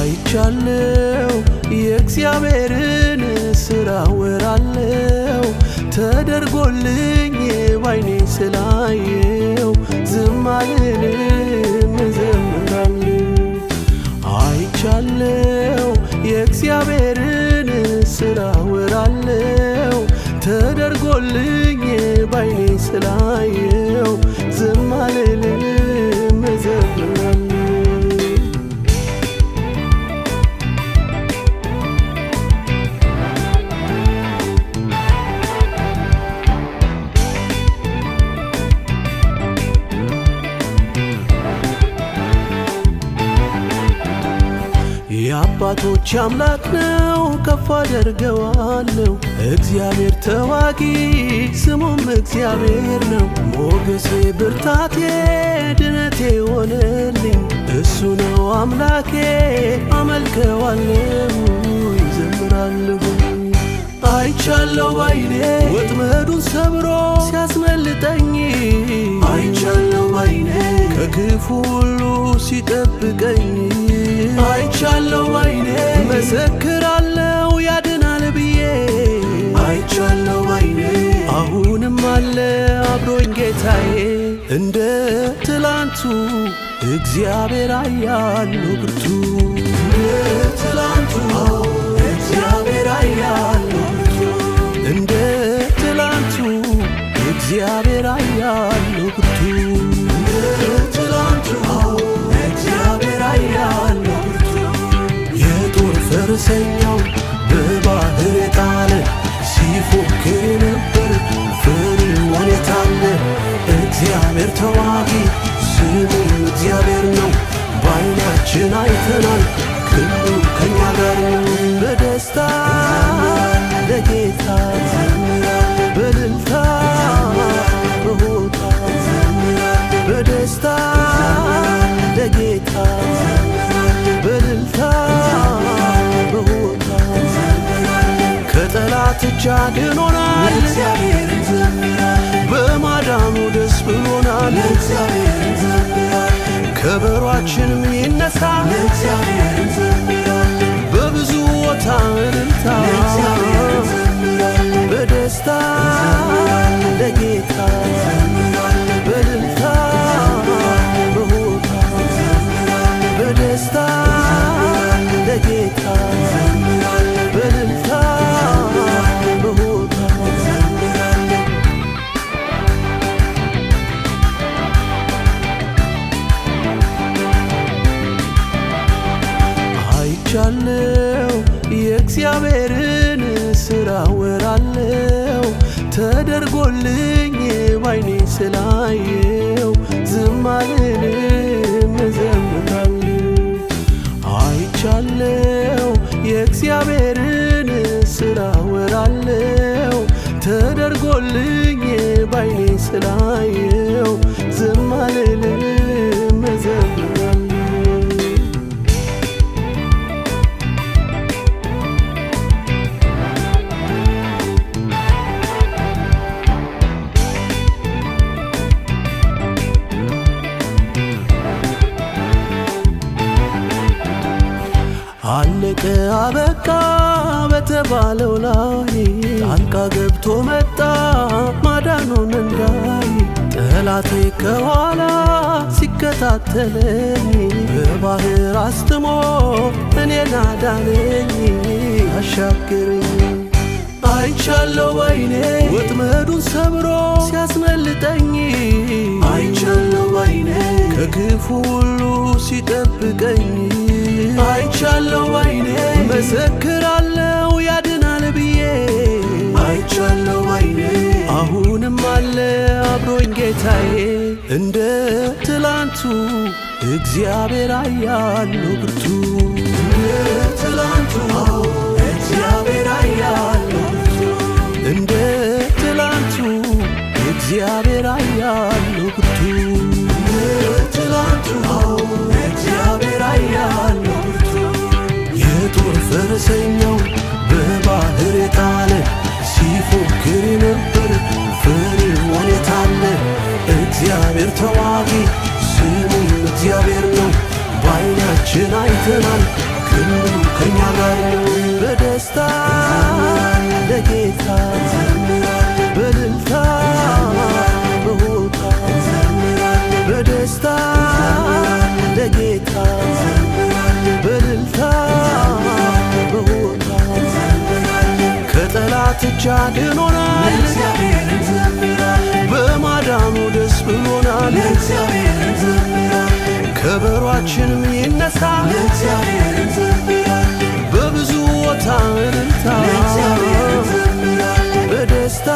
አይቻለው የእግዚአብሔርን ሥራ ወራለው ተደርጎልኝ ባይኔ ስላየው ዝም አልልም እዘምራለሁ። አይቻለው የእግዚአብሔርን ሥራ ወራለው ተደርጎልኝ ባይኔ ስላየው ዝም አልልም እዘምራለሁ። የአባቶች አምላክ ነው ከፍ አደርገዋለሁ። እግዚአብሔር ተዋጊ ስሙም እግዚአብሔር ነው። ሞገሴ ብርታቴ ድነቴ ሆነልኝ እሱ ነው አምላኬ አመልከዋለሁ ይዘምራለሁ። አይቻለው ባይኔ ወጥመዱን ሰብሮ ሲያስመልጠኝ አይቻለው ባይኔ ከክፉ ሁሉ ሲጠብቀኝ አይቻለው ባይኔ መሰክራለው ያድናል ብዬ አይቻለው ባይኔ አሁንም አለ አብሮኝ ጌታዬ እንደ ትላንቱ እግዚአብሔር አያለው ብርቱ እንደ ትላንቱ እግዚአብሔር አያለው ብርቱ እንደ ትላንቱ እግዚአብሔር አያለው ብርቱ እንደ ትላንቱ እግዚአብሔር አያለው ብርቱ የጦር ፈረሰኛው በባህር የጣለ ሲፎክር ነበር ፈርዖን የታለ እግዚአብሔር ተዋጊ ስሙ እግዚአብሔር ነው በዓይናችን አይተናል ክንዱ ከኛ ጋር ነው። በደስታ ለጌታ በእልልታ በሆታ በደስታ ለጌታ በእልልታ በሆታ ከጠላት እጅ አድኖናል በማዳኑ ደስ ብሎናል። ከበሯችንም ይነሳ በብዙ ቦታ እልልታ በደስታ ለጌታ በእልልታ በሆታ በደስታ ለጌታ በእልልታ በሆታ አይቻለው የእግዚአብሔርን ሥራ ወራለው ተደርጎልኝ ባይኔ ስላየው ዝም አልልም እዘምራለሁ። አይቻለው የእግዚአብሔርን ሥራ ወራለው ተደርጎልኝ ባይኔ ስላየው ዝም አልልም እዘምራለሁ። አለቀ አበቃ በተባለው ላይ ጣልቃ ገብቶ መጣ ማዳኑን እንዳይ ጠላቴ ከኋላ ሲከታተለኝ በባህር አስትሞ እኔን አዳነኝ አሻገረኝ። አይቻለው ባይኔ ወጥመዱን ሰብሮ ሲያስመልጠኝ አይቻለው ባይኔ ከክፉ ሁሉ ሲጠብቀኝ አይቻለው ባይኔ መሰክራለው ያድናል ብዬ አይቻለው ባይኔ አሁንም አለ አብሮኝ ጌታዬ እንደ ትላንቱ እግዚአብሔር አያለው ብርቱ እንደ ትላንቱ እግዚአብሔር አያለው ብርቱ እንደ ትላንቱ እግዚአብሔር አያለው ብርቱ እንደ ትላንቱ እግዚአብሔር አያለው ብርቱ የጦር ፈረሰኛው በባህር የጣለ ሲፎክር ነበር ፈርዖን የታለ እግዚአብሔር ተዋጊ ስሙ እግዚአብሔር ነው በዓይናችን አይተናል ክንዱ ከኛ ጋር በደስታ ለጌታ በእልልታ በሆታ በደስታ ለጌታ በእልልታ በሆታ ከጠላት እጅ አድኖናል በማዳኑ ደስ ብሎናል ከበሯችንም ይነሳ በብዙ ቦታ እልልታ በደስታ